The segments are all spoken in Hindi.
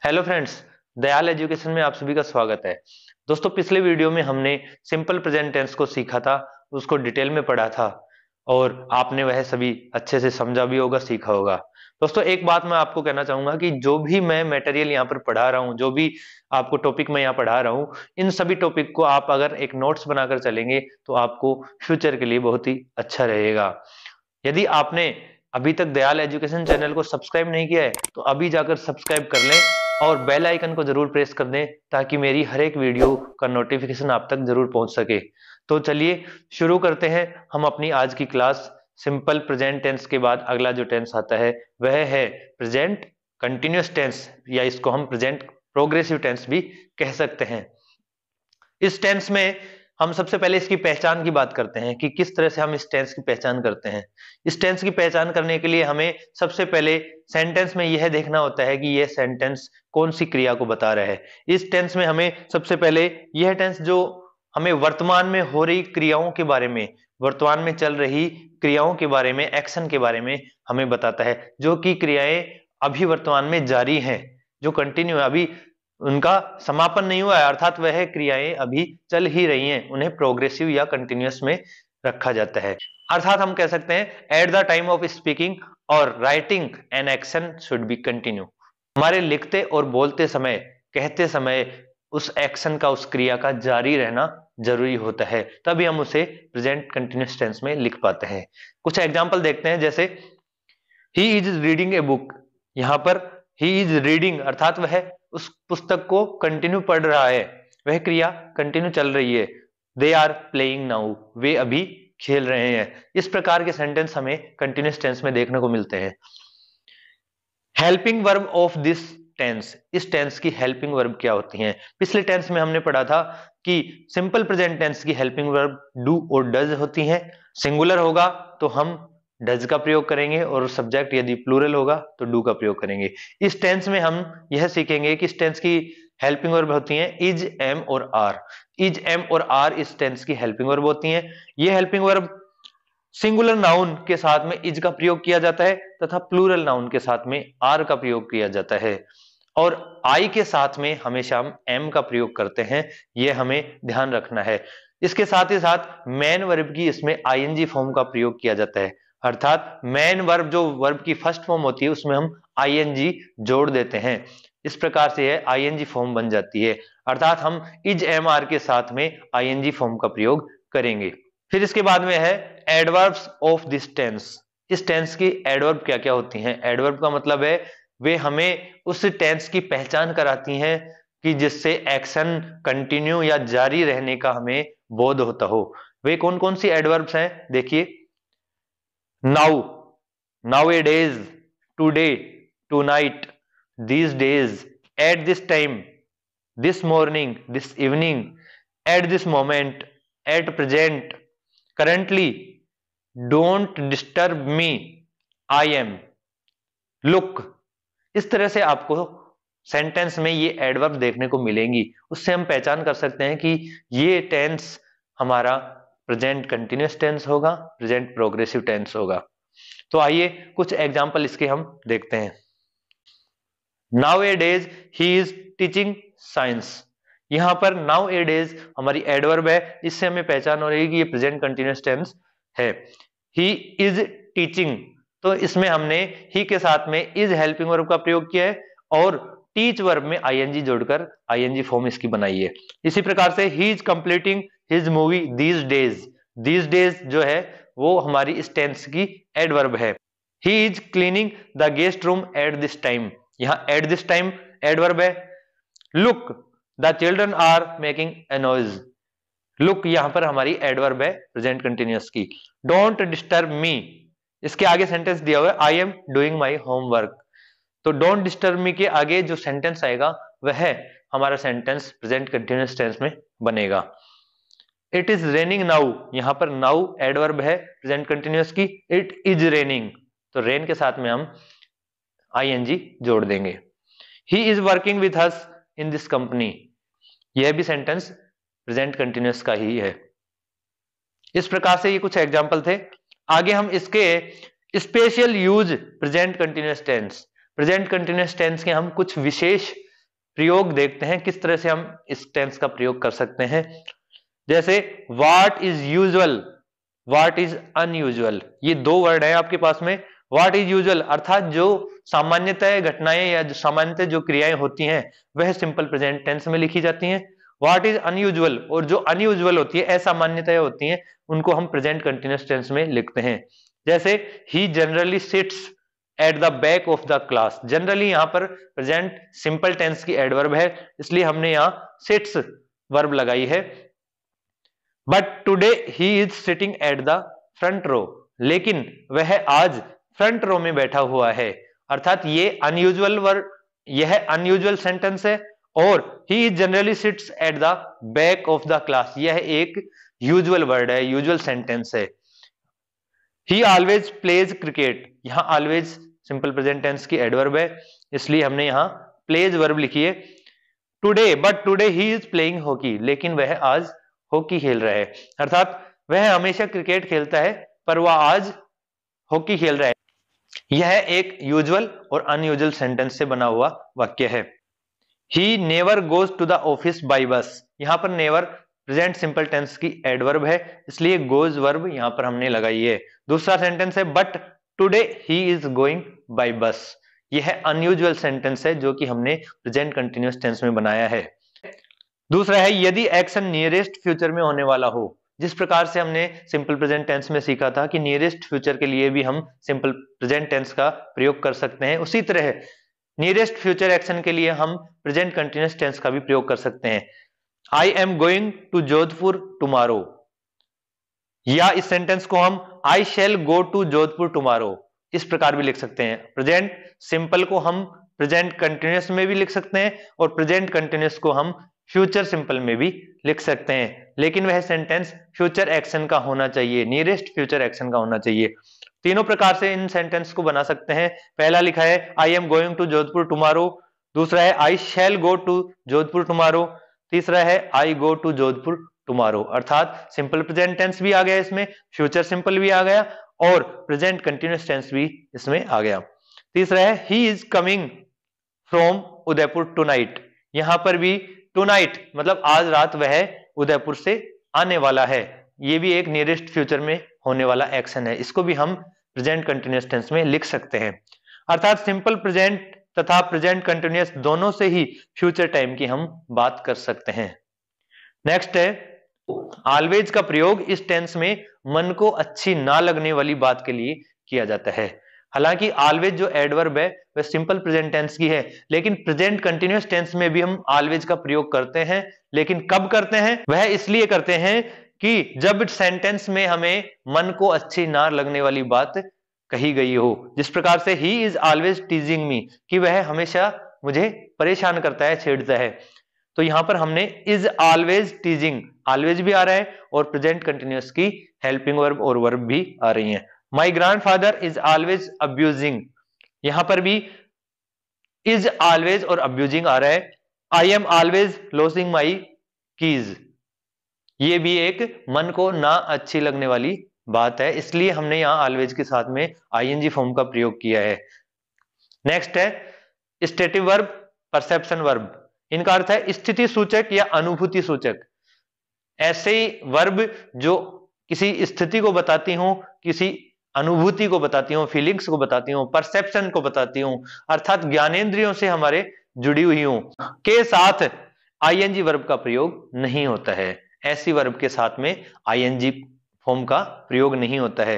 हेलो फ्रेंड्स, दयाल एजुकेशन में आप सभी का स्वागत है। दोस्तों, पिछले वीडियो में हमने सिंपल प्रेजेंट टेंस को सीखा था, उसको डिटेल में पढ़ा था और आपने वह सभी अच्छे से समझा भी होगा, सीखा होगा। दोस्तों, एक बात मैं आपको कहना चाहूंगा कि जो भी मैं मटेरियल यहाँ पर पढ़ा रहा हूँ, जो भी आपको टॉपिक मैं यहाँ पढ़ा रहा हूँ, इन सभी टॉपिक को आप अगर एक नोट्स बनाकर चलेंगे तो आपको फ्यूचर के लिए बहुत ही अच्छा रहेगा। यदि आपने अभी तक दयाल एजुकेशन चैनल को सब्सक्राइब नहीं किया है तो अभी जाकर सब्सक्राइब कर लें और बेल आइकन को जरूर प्रेस कर दें ताकि मेरी हर एक वीडियो का नोटिफिकेशन आप तक जरूर पहुंच सके। तो चलिए शुरू करते हैं हम अपनी आज की क्लास। सिंपल प्रेजेंट टेंस के बाद अगला जो टेंस आता है वह है प्रेजेंट कंटिन्यूअस टेंस, या इसको हम प्रेजेंट प्रोग्रेसिव टेंस भी कह सकते हैं। इस टेंस में हम सबसे पहले इसकी पहचान की बात करते हैं कि किस तरह से हम इस टेंस की पहचान करते हैं। इस टेंस की पहचान करने के लिए हमें सबसे पहले सेंटेंस में यह देखना होता है कि यह सेंटेंस कौन सी क्रिया को बता रहा है। इस टेंस में हमें सबसे पहले यह टेंस जो हमें वर्तमान में हो रही क्रियाओं के बारे में, वर्तमान में चल रही क्रियाओं के बारे में, एक्शन के बारे में हमें बताता है, जो कि क्रियाएं अभी वर्तमान में जारी हैं, जो कंटिन्यू है, अभी उनका समापन नहीं हुआ है, अर्थात वह क्रियाएं अभी चल ही रही हैं, उन्हें प्रोग्रेसिव या कंटिन्यूअस में रखा जाता है। अर्थात हम कह सकते हैं at the time of speaking और writing an action should be continue. हमारे लिखते और बोलते समय, कहते समय उस एक्शन का, उस क्रिया का जारी रहना जरूरी होता है, तभी हम उसे प्रेजेंट कंटिन्यूअस टेंस में लिख पाते हैं। कुछ एग्जांपल देखते हैं, जैसे he is reading a book. यहां पर ही इज रीडिंग अर्थात वह उस पुस्तक को कंटिन्यू पढ़ रहा है, वह क्रिया कंटिन्यू चल रही है। दे आर प्लेइंग नाउ, वे अभी खेल रहे हैं। इस प्रकार के सेंटेंस हमें कंटिन्यूअस टेंस में देखने को मिलते हैं। Helping verb of this tense, इस टेंस की हेल्पिंग वर्ब क्या होती हैं? पिछले टेंस में हमने पढ़ा था कि सिंपल प्रेजेंट टेंस की हेल्पिंग वर्ब डू और डज होती हैं। सिंगुलर होगा तो हम डज का प्रयोग करेंगे और सब्जेक्ट यदि प्लूरल होगा तो डू का प्रयोग करेंगे। इस टेंस में हम यह सीखेंगे कि इस टेंस की हेल्पिंग वर्ब होती हैं इज, एम और आर। इज, एम और आर इस टेंस की हेल्पिंग वर्ब होती हैं। ये हेल्पिंग वर्ब सिंगुलर नाउन के साथ में इज का प्रयोग किया जाता है तथा प्लूरल नाउन के साथ में आर का प्रयोग किया जाता है, और आई के साथ में हमेशा हम एम का प्रयोग करते हैं, यह हमें ध्यान रखना है। इसके साथ ही साथ मैन वर्ब की इसमें आईएनजी फॉर्म का प्रयोग किया जाता है, अर्थात मैन वर्ब जो वर्ब की फर्स्ट फॉर्म होती है उसमें हम आईएनजी जोड़ देते हैं। इस प्रकार से यह आईएनजी फॉर्म बन जाती है, अर्थात हम इज एम आर के साथ में आईएनजी फॉर्म का प्रयोग करेंगे। फिर इसके बाद में है एडवर्ब्स ऑफ दिस टेंस। इस टेंस की एडवर्ब क्या क्या होती हैं? एडवर्ब का मतलब है वे हमें उस टेंस की पहचान कराती हैं कि जिससे एक्शन कंटिन्यू या जारी रहने का हमें बोध होता हो। वे कौन कौन सी एडवर्ब्स हैं? देखिए, now, nowadays, today, tonight, these days, at this time, this morning, this evening, at this moment, at present, currently, don't disturb me, I am, look. इस तरह से आपको सेंटेंस में ये एडवर्ब देखने को मिलेंगी, उससे हम पहचान कर सकते हैं कि ये टेंस हमारा प्रेजेंट कंटिन्यूअस टेंस होगा, प्रेजेंट प्रोग्रेसिव टेंस होगा। तो आइए कुछ एग्जांपल इसके हम देखते हैं। Now A days he is teaching science. यहां पर नाउ ए डेज हमारी एडवर्ब है, इससे हमें पहचान हो रही है कि ये प्रेजेंट कंटिन्यूअस टेंस है। ही इज टीचिंग, तो इसमें हमने ही के साथ में इज हेल्पिंग वर्ब का प्रयोग किया है और टीच वर्ब में आईएनजी जोड़कर आईएनजी फॉर्म इसकी बनाई है। इसी प्रकार से ही is completing his movie these days. These days जो है वो हमारी इस टेंस की एडवर्ब है। He is cleaning the guest room at this time, यहां एट दिस टाइम एडवर्ब है। Look, the children are making a noise. Look यहां पर हमारी एडवर्ब है प्रेजेंट कंटिन्यूअस की। डोंट डिस्टर्ब मी, इसके आगे सेंटेंस दिया हुआ है I am doing my homework, तो डोंट डिस्टर्ब मी के आगे जो सेंटेंस आएगा वह हमारा सेंटेंस प्रेजेंट कंटिन्यूअस टेंस में बनेगा। इट इज रेनिंग नाउ, यहां पर नाउ एडवर्ब है प्रेजेंट कंटिन्यूअस की। इट इज रेनिंग, तो रेन के साथ में हम आईएनजी जोड़ देंगे। He is working with us in this company, यह भी सेंटेंस प्रेजेंट कंटिन्यूअस का ही है। इस प्रकार से ये कुछ एग्जाम्पल थे। आगे हम इसके special use present continuous tense, present continuous tense के हम कुछ विशेष प्रयोग देखते हैं किस तरह से हम इस टेंस का प्रयोग कर सकते हैं। जैसे what is usual, what is unusual, ये दो वर्ड है आपके पास में। व्हाट इज यूजुअल अर्थात जो सामान्यतः घटनाएं या जो सामान्यतः जो क्रियाएं होती हैं वह सिंपल प्रेजेंट टेंस में लिखी जाती हैं। व्हाट इज अनयूजुअल, और जो अनयूजुअल होती है, असामान्यतः होती हैं, उनको हम प्रेजेंट कंटिन्यूअस टेंस में लिखते हैं। जैसे ही generally sits at the back of the class, generally यहां पर प्रेजेंट सिंपल टेंस की एडवर्ब है, इसलिए हमने यहां सिट्स वर्ब लगाई है। But today he is sitting at the front row, लेकिन वह आज फ्रंट रो में बैठा हुआ है, अर्थात ये अनयूजुअल वर्ड, यह अनयूजुअल सेंटेंस है। और he is generally sits at the back of the class, यह एक यूजुअल वर्ड है, यूजुअल सेंटेंस है। ही ऑलवेज प्लेज क्रिकेट, यहां ऑलवेज सिंपल प्रेजेंट टेंस की एडवर्ब है, इसलिए हमने यहां प्लेज वर्ब लिखी है। Today, but today he is playing hockey, लेकिन वह आज हॉकी खेल रहा है, अर्थात वह हमेशा क्रिकेट खेलता है पर वह आज हॉकी खेल रहा है। यह एक यूजुअल और अनयूजुअल सेंटेंस से बना हुआ वाक्य है। He never goes to the office by bus, यहां पर नेवर प्रेजेंट सिंपल टेंस की एडवर्ब है, इसलिए गोज वर्ब यहां पर हमने लगाई है। दूसरा सेंटेंस है but today he is going by bus, यह अनयूजुअल सेंटेंस है जो कि हमने प्रेजेंट कंटिन्यूअस टेंस में बनाया है। दूसरा है यदि एक्शन नियरेस्ट फ्यूचर में होने वाला हो, जिस प्रकार से हमने सिंपल प्रेजेंट टेंस में सीखा था कि नियरेस्ट फ्यूचर के लिए भी हम सिंपल प्रेजेंट टेंस का प्रयोग कर सकते हैं, उसी तरह नियरेस्ट फ्यूचर एक्शन के लिए हम प्रेजेंट कंटिन्यूअस टेंस का भी प्रयोग कर सकते हैं। I am going to Jodhpur tomorrow, या इस सेंटेंस को हम I shall go to Jodhpur tomorrow इस प्रकार भी लिख सकते हैं। प्रेजेंट सिंपल को हम प्रेजेंट कंटिन्यूअस में भी लिख सकते हैं और प्रेजेंट कंटिन्यूअस को हम फ्यूचर सिंपल में भी लिख सकते हैं, लेकिन वह सेंटेंस फ्यूचर एक्शन का होना चाहिए, नियरेस्ट फ्यूचर एक्शन का होना चाहिए। तीनों प्रकार से इन सेंटेंस को बना सकते हैं। पहला लिखा है I am going to Jodhpur tomorrow, दूसरा है I shall go to Jodhpur tomorrow, तीसरा है I go to Jodhpur tomorrow, अर्थात सिंपल प्रेजेंट टेंस भी आ गया इसमें, फ्यूचर सिंपल भी आ गया और प्रेजेंट कंटिन्यूअस टेंस भी इसमें आ गया। तीसरा है he is coming from Udaipur tonight, यहां पर भी टुनाइट मतलब आज रात वह उदयपुर से आने वाला है, ये भी एक नियरेस्ट फ्यूचर में होने वाला एक्शन है, इसको भी हम प्रेजेंट कंटिन्यूअस टेंस में लिख सकते हैं। अर्थात सिंपल प्रेजेंट तथा प्रेजेंट कंटिन्यूअस दोनों से ही फ्यूचर टाइम की हम बात कर सकते हैं। नेक्स्ट है ऑलवेज का प्रयोग इस टेंस में मन को अच्छी ना लगने वाली बात के लिए किया जाता है। हालांकि ऑलवेज जो एडवर्ब है वह सिंपल प्रेजेंट टेंस की है, लेकिन प्रेजेंट कंटिन्यूअस टेंस में भी हम ऑलवेज का प्रयोग करते हैं, लेकिन कब करते हैं? वह इसलिए करते हैं कि जब सेंटेंस में हमें मन को अच्छी ना लगने वाली बात कही गई हो, जिस प्रकार से ही इज ऑलवेज टीजिंग मी, कि वह हमेशा मुझे परेशान करता है, छेड़ता है। तो यहां पर हमने इज ऑलवेज टीजिंग, ऑलवेज भी आ रहा है और प्रेजेंट कंटिन्यूअस की हेल्पिंग वर्ब और वर्ब भी आ रही हैं। माई ग्रैंडफादर इज ऑलवेज अब्यूजिंग, यहां पर भी इज ऑलवेज और अब्यूजिंग आ रहा है। I am always losing my keys, ये भी एक मन को ना अच्छी लगने वाली बात है, इसलिए हमने यहां ऑलवेज के साथ में आईएनजी फॉर्म का प्रयोग किया है। नेक्स्ट है स्टेटिव वर्ब, परसेप्शन वर्ब, इनका अर्थ है स्थिति सूचक या अनुभूति सूचक। ऐसे वर्ब जो किसी स्थिति को बताती हूं, किसी अनुभूति को बताती हूं, फीलिंग्स को बताती हूं, परसेप्शन को बताती हूं, अर्थात ज्ञानेंद्रियों से हमारे जुड़ी हुई हूं, के साथ आईएनजी वर्ब का प्रयोग नहीं होता है। ऐसी वर्ब के साथ में आईएनजी फॉर्म का प्रयोग नहीं होता है।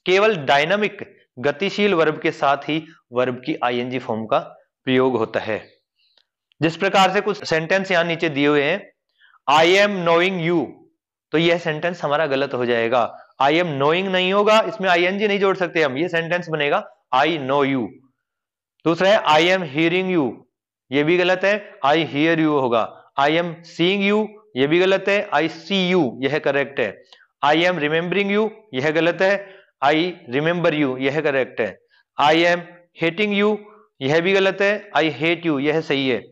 केवल डायनामिक गतिशील वर्ब के साथ ही वर्ब की आईएनजी फॉर्म का प्रयोग होता है। जिस प्रकार से कुछ सेंटेंस यहां नीचे दिए हुए हैं, आई एम नोइंग यू, तो यह सेंटेंस हमारा गलत हो जाएगा। आई एम नोइंग नहीं होगा, इसमें आईएनजी नहीं जोड़ सकते हम, यह सेंटेंस बनेगा आई नो यू। दूसरा है आई एम हियरिंग यू, यह भी गलत है, आई हियर यू होगा। आई एम सीइंग यू, यह भी गलत है, आई सी यू यह करेक्ट है। आई एम रिमेंबरिंग यू, यह गलत है, आई रिमेंबर यू यह करेक्ट है। आई एम हेटिंग यू, यह भी गलत है, आई हेट यू यह सही है।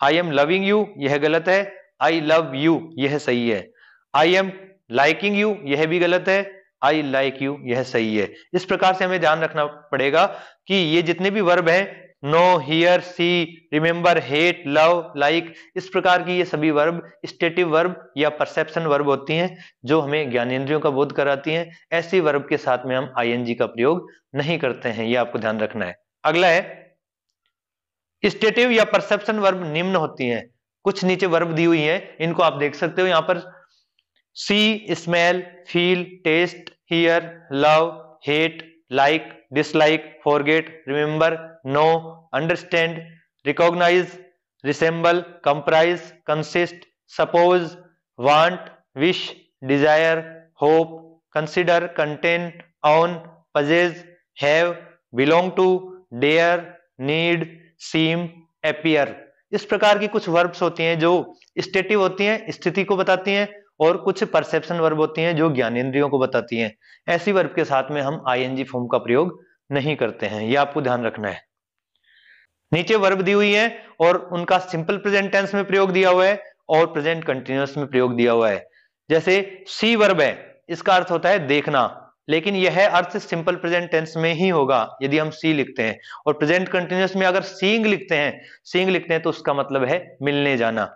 आई एम लविंग यू, यह गलत है, आई लव यू यह सही है। आई एम लाइकिंग यू, यह भी गलत है, आई लाइक यू यह सही है। इस प्रकार से हमें ध्यान रखना पड़ेगा कि ये जितने भी वर्ब हैं know, hear, see, remember, hate, love, like, इस प्रकार की ये सभी वर्ब स्टेटिव वर्ब या परसेप्शन वर्ब होती हैं जो हमें ज्ञानेंद्रियों का बोध कराती हैं। ऐसी वर्ब के साथ में हम आईएनजी का प्रयोग नहीं करते हैं, ये आपको ध्यान रखना है। अगला है स्टेटिव या परसेप्शन वर्ब निम्न होती हैं। कुछ नीचे वर्ब दी हुई है, इनको आप देख सकते हो। यहां पर see, smell, feel, taste, hear, love, hate, like, dislike, forget, remember, know, understand, recognise, resemble, comprise, consist, suppose, want, wish, desire, hope, consider, contain, own, possess, have, belong to, dare, need, seem, appear. इस प्रकार की कुछ वर्ब्स होती हैं जो स्टेटिव होती हैं, स्थिति को बताती हैं, और कुछ परसेप्शन वर्ब होती हैं जो ज्ञानेंद्रियों को बताती हैं। ऐसी वर्ब के साथ में हम आईएनजी फॉर्म का प्रयोग नहीं करते हैं, यह आपको ध्यान रखना है। नीचे वर्ब दी हुई है और उनका सिंपल प्रेजेंट टेंस में प्रयोग दिया हुआ है और प्रेजेंट कंटिन्यूअस में प्रयोग दिया हुआ है। जैसे सी वर्ब है, इसका अर्थ होता है देखना, लेकिन यह अर्थ सिंपल प्रेजेंट टेंस में ही होगा यदि हम सी लिखते हैं, और प्रेजेंट कंटिन्यूअस में अगर सीइंग लिखते हैं तो उसका मतलब है मिलने जाना।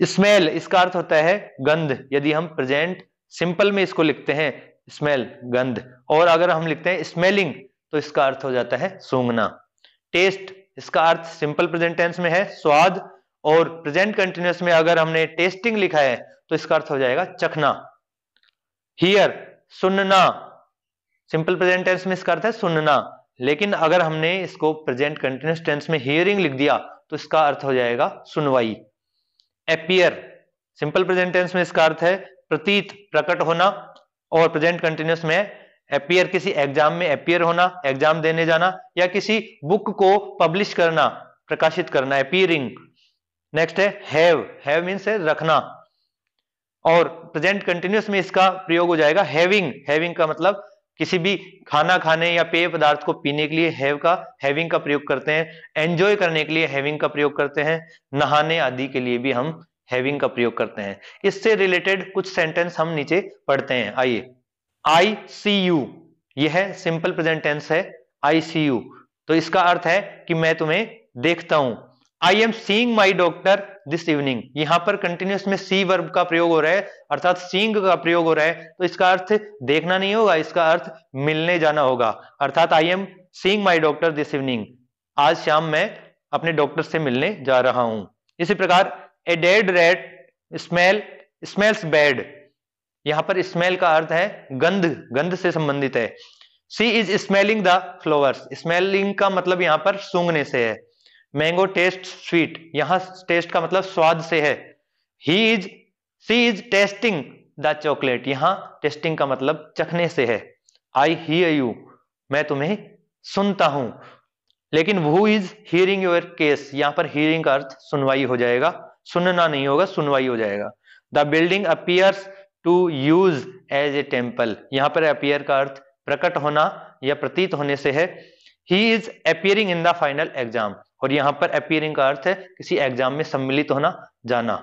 स्मेल, इसका अर्थ होता है गंध, यदि हम प्रेजेंट सिंपल में इसको लिखते हैं स्मेल गंध, और अगर हम लिखते हैं स्मेलिंग तो इसका अर्थ हो जाता है सूंघना। टेस्ट, इसका अर्थ सिंपल प्रेजेंट टेंस में है स्वाद, और प्रेजेंट कंटिन्यूअस में अगर हमने टेस्टिंग लिखा है तो इसका अर्थ हो जाएगा चखना। हियर, सुनना, सिंपल प्रेजेंट टेंस में इसका अर्थ है सुनना, लेकिन अगर हमने इसको प्रेजेंट कंटिन्यूअस टेंस में हियरिंग लिख दिया तो इसका अर्थ हो जाएगा सुनवाई। एपियर, सिंपल प्रेजेंट टेंस में इसका अर्थ है प्रतीत, प्रकट होना, और प्रेजेंट कंटिन्यूअस में एपियर किसी एग्जाम में एपियर होना, एग्जाम देने जाना, या किसी बुक को पब्लिश करना, प्रकाशित करना, एपियरिंग। नेक्स्ट है हैव मीन्स है रखना, और प्रेजेंट कंटिन्यूअस में इसका प्रयोग हो जाएगा हैविंग का मतलब किसी भी खाना खाने या पेय पदार्थ को पीने के लिए हैविंग का प्रयोग करते हैं, एंजॉय करने के लिए हैविंग का प्रयोग करते हैं, नहाने आदि के लिए भी हम हैविंग का प्रयोग करते हैं। इससे रिलेटेड कुछ सेंटेंस हम नीचे पढ़ते हैं, आइए। आई सी यू, यह सिंपल प्रेजेंट टेंस है, आई सी यू, तो इसका अर्थ है कि मैं तुम्हें देखता हूं। I am seeing my doctor this evening, यहां पर कंटिन्यूअस में सी वर्ब का प्रयोग हो रहा है, अर्थात सीइंग का प्रयोग हो रहा है, तो इसका अर्थ देखना नहीं होगा, इसका अर्थ मिलने जाना होगा, अर्थात I am seeing my doctor this evening, आज शाम मैं अपने डॉक्टर से मिलने जा रहा हूं। इसी प्रकार a dead rat smells bad, यहां पर स्मेल का अर्थ है गंध से संबंधित है। She is smelling the flowers, smelling का मतलब यहां पर सूंघने से है। मैंगो टेस्ट स्वीट, यहां टेस्ट का मतलब स्वाद से है। She is tasting the chocolate, यहां टेस्टिंग का मतलब चखने से है। आई हियर यू, मैं तुम्हें सुनता हूं, लेकिन who is hearing your case, यहां पर हियरिंग का अर्थ सुनवाई हो जाएगा, सुनना नहीं होगा, सुनवाई हो जाएगा। The building appears to use as a temple, यहां पर अपीयर का अर्थ प्रकट होना या प्रतीत होने से है। He is appearing in the final exam, और यहां पर अपीयरिंग का अर्थ है किसी एग्जाम में सम्मिलित होना, जाना।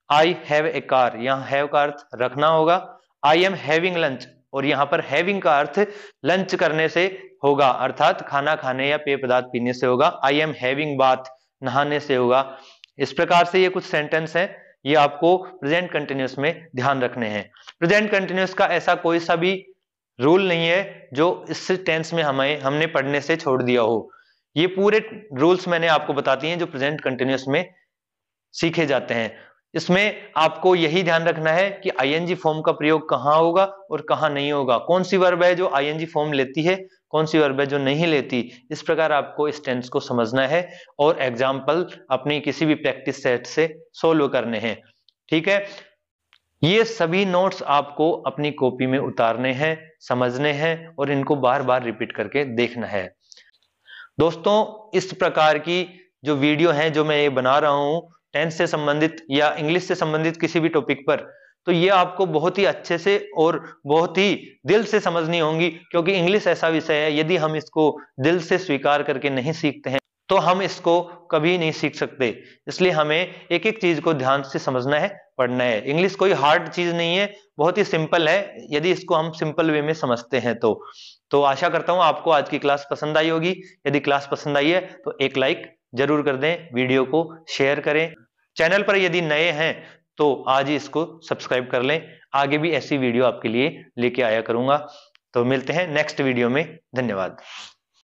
आई हैव ए कार, यहां हैव का अर्थ रखना होगा। आई एम हैविंग लंच, और यहां पर हैविंग का अर्थ लंच करने से होगा, अर्थात खाना खाने या पेय पदार्थ पीने से होगा। आई एम हैविंग बाथ, नहाने से होगा। इस प्रकार से ये कुछ सेंटेंस हैं, ये आपको प्रेजेंट कंटिन्यूअस में ध्यान रखने हैं। प्रेजेंट कंटिन्यूअस का ऐसा कोई सा भी रूल नहीं है जो इस टेंस में हमने पढ़ने से छोड़ दिया हो। ये पूरे रूल्स मैंने आपको बता दिए हैं जो प्रेजेंट कंटिन्यूअस में सीखे जाते हैं। इसमें आपको यही ध्यान रखना है कि आईएनजी फॉर्म का प्रयोग कहां होगा और कहां नहीं होगा, कौन सी वर्ब है जो आईएनजी फॉर्म लेती है, कौन सी वर्ब है जो नहीं लेती। इस प्रकार आपको इस टेंस को समझना है और एग्जाम्पल अपनी किसी भी प्रैक्टिस सेट से सोल्व करने हैं, ठीक है। ये सभी नोट्स आपको अपनी कॉपी में उतारने हैं, समझने हैं और इनको बार बार रिपीट करके देखना है। दोस्तों, इस प्रकार की जो वीडियो है जो मैं ये बना रहा हूं टेंस से संबंधित या इंग्लिश से संबंधित किसी भी टॉपिक पर, तो ये आपको बहुत ही अच्छे से और बहुत ही दिल से समझनी होंगी, क्योंकि इंग्लिश ऐसा विषय है यदि हम इसको दिल से स्वीकार करके नहीं सीखते हैं तो हम इसको कभी नहीं सीख सकते। इसलिए हमें एक एक चीज को ध्यान से समझना है, पढ़ना है। इंग्लिश कोई हार्ड चीज नहीं है, बहुत ही सिंपल है यदि इसको हम सिंपल वे में समझते हैं तो। तो आशा करता हूं आपको आज की क्लास पसंद आई होगी। यदि क्लास पसंद आई है तो एक लाइक जरूर कर दें, वीडियो को शेयर करें। चैनल पर यदि नए हैं तो आज ही इसको सब्सक्राइब कर लें, आगे भी ऐसी वीडियो आपके लिए लेके आया करूंगा। तो मिलते हैं नेक्स्ट वीडियो में, धन्यवाद।